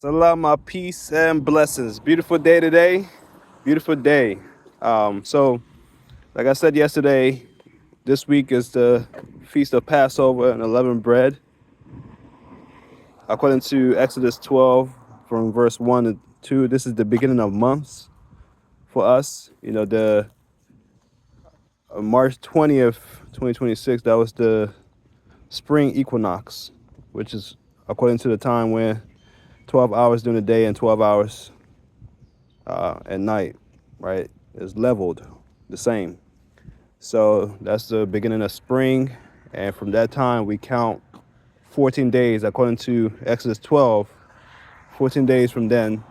Salam, my peace and blessings. Beautiful day today. Beautiful day. Like I said yesterday, this week is the Feast of Passover and Unleavened Bread. According to Exodus 12, from verse 1 to 2, this is the beginning of months for us. The March 20th, 2026, that was the spring equinox, which is according to the time when 12 hours during the day and 12 hours at night, right, is leveled the same. So that's the beginning of spring. And from that time, we count 14 days, according to Exodus 12, 14 days from then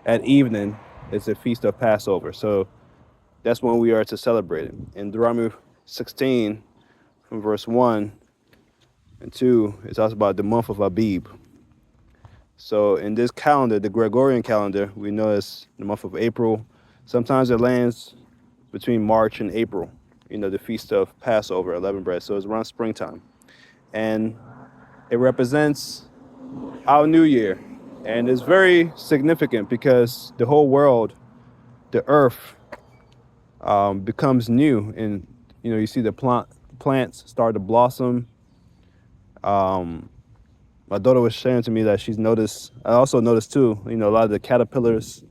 at evening is the Feast of Passover. So that's when we are to celebrate it. In Deuteronomy 16, from verse 1 and 2, it talks about the month of Abib. So in this calendar, the Gregorian calendar, we know it's the month of April. Sometimes it lands between March and April, the Feast of Passover, Unleavened Bread. So it's around springtime. And it represents our new year. And it's very significant because the whole world, the earth, becomes new. And, you see the plants start to blossom. My daughter was sharing to me that she's noticed, I also noticed too, a lot of the caterpillars,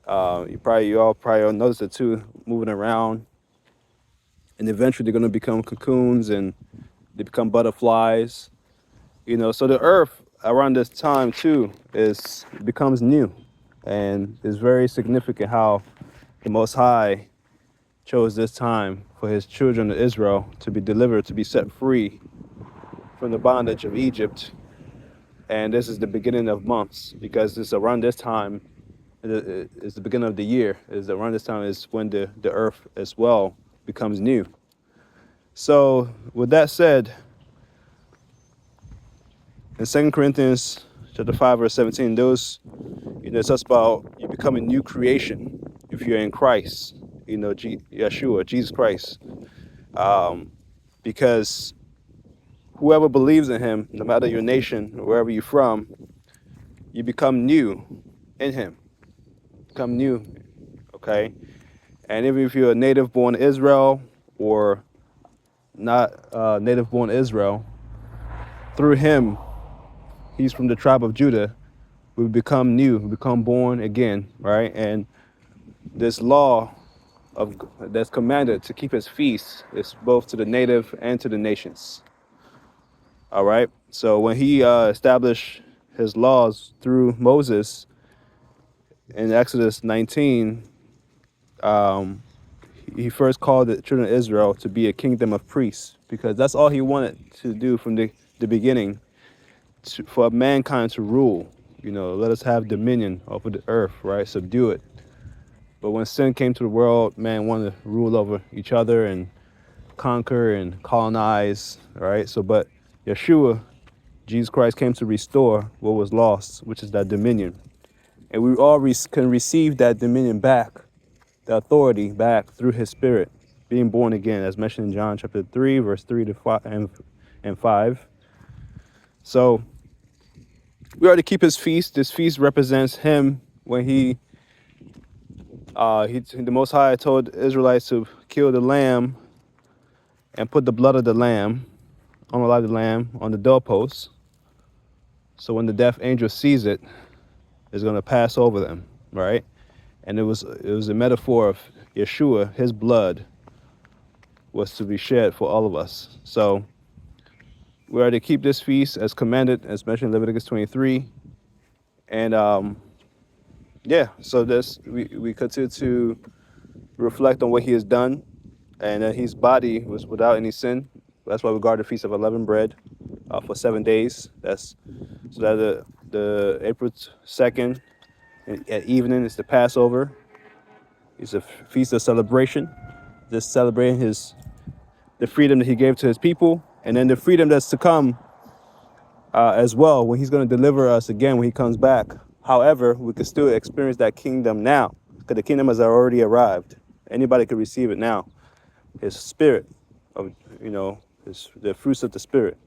you all probably noticed it too, moving around. And eventually they're going to become cocoons and they become butterflies. So the earth around this time too becomes new. And it's very significant how the Most High chose this time for his children of Israel to be delivered, to be set free from the bondage of Egypt. And this is the beginning of months, because it's around this time, it's the beginning of the year, is around this time is when the earth as well becomes new. So with that said, in 2 Corinthians chapter 5, verse 17, it talks about you become a new creation if you're in Christ, Yeshua, Jesus Christ. Because whoever believes in him, no matter your nation or wherever you're from, you become new in him. Become new, okay? And even if you're a native born Israel or not native born Israel, through him, he's from the tribe of Judah, we become new, we become born again, right? And this law that's commanded to keep his feast is both to the native and to the nations. All right. So when he established his laws through Moses in Exodus 19, he first called the children of Israel to be a kingdom of priests, because that's all he wanted to do from the beginning, for mankind to rule. Let us have dominion over the earth, right? Subdue it. But when sin came to the world, man wanted to rule over each other and conquer and colonize, right? But Yeshua, Jesus Christ, came to restore what was lost, which is that dominion. And we all can receive that dominion back, the authority back, through his spirit, being born again, as mentioned in John chapter 3, verse 3 to 5 and 5. So we are to keep his feast. This feast represents him when the Most High told the Israelites to kill the lamb and put the blood of the lamb, unalive the lamb, on the doorpost. So when the death angel sees it, it's going to pass over them, right? And it was a metaphor of Yeshua. His blood was to be shed for all of us. So we are to keep this feast as commanded, as mentioned in Leviticus 23. And so we continue to reflect on what he has done, and that his body was without any sin. That's why we guard the Feast of Unleavened Bread for 7 days. That's so that the April 2nd at evening is the Passover. It's a feast of celebration, just celebrating the freedom that he gave to his people, and then the freedom that's to come as well, when he's going to deliver us again when he comes back. However, we can still experience that kingdom now, because the kingdom has already arrived. Anybody can receive it now. His spirit, of the fruits of the spirit.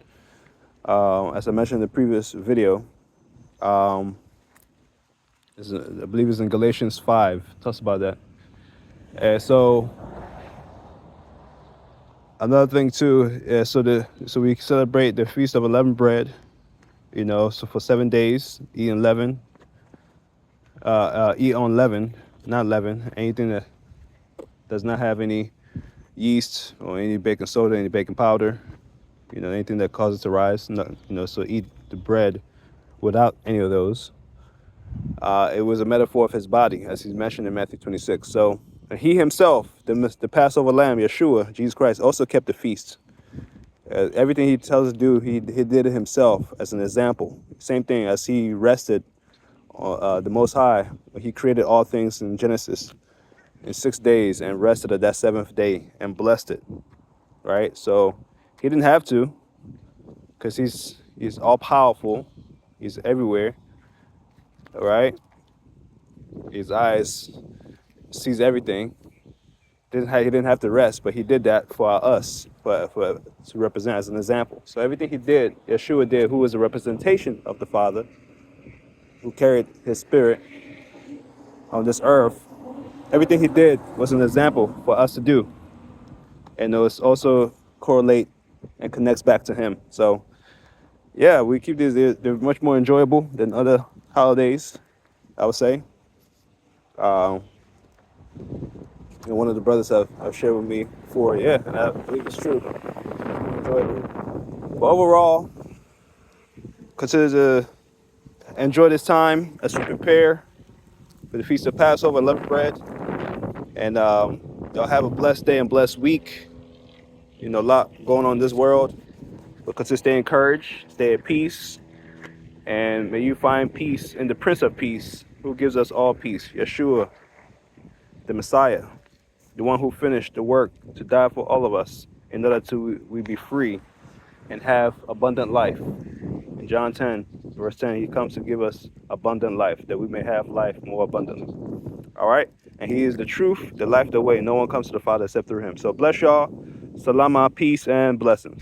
As I mentioned in the previous video, I believe it's in Galatians 5. Talks about that. And so another thing too, so we celebrate the Feast of Unleavened Bread. You know, so for 7 days, eat on leaven, not leaven, anything that does not have any yeast or any baking soda, any baking powder, you know, anything that causes it to rise. No, you know, so eat the bread without any of those. It was a metaphor of his body, as he's mentioned in Matthew 26. So he himself, the Passover lamb, Yeshua, Jesus Christ, also kept the feast. Everything he tells us to do, he did it himself as an example. Same thing as he rested the Most High. He created all things in Genesis in 6 days and rested at that seventh day and blessed it, right? So he didn't have to, because he's all powerful, he's everywhere, all right? His eyes sees everything. He didn't have to rest, but he did that for us, to represent as an example. So everything he did, Yeshua did, who was a representation of the Father, who carried his spirit on this earth. Everything he did was an example for us to do. And it was also correlate and connects back to him. So yeah, we keep these, they're much more enjoyable than other holidays, I would say. And one of the brothers have shared with me before, yeah, and I believe it's true. Enjoyable. But overall, consider to enjoy this time as we prepare for the Feast of Passover, Unleavened Bread. And y'all have a blessed day and blessed week. You know, a lot going on in this world. But consider stay encouraged, stay at peace. And may you find peace in the Prince of Peace, who gives us all peace, Yeshua, the Messiah, the one who finished the work to die for all of us in order to we be free and have abundant life. In John 10, verse 10, he comes to give us abundant life, that we may have life more abundantly. All right? And he is the truth, the life, the way. No one comes to the Father except through him. So bless y'all. Salama, peace, and blessings.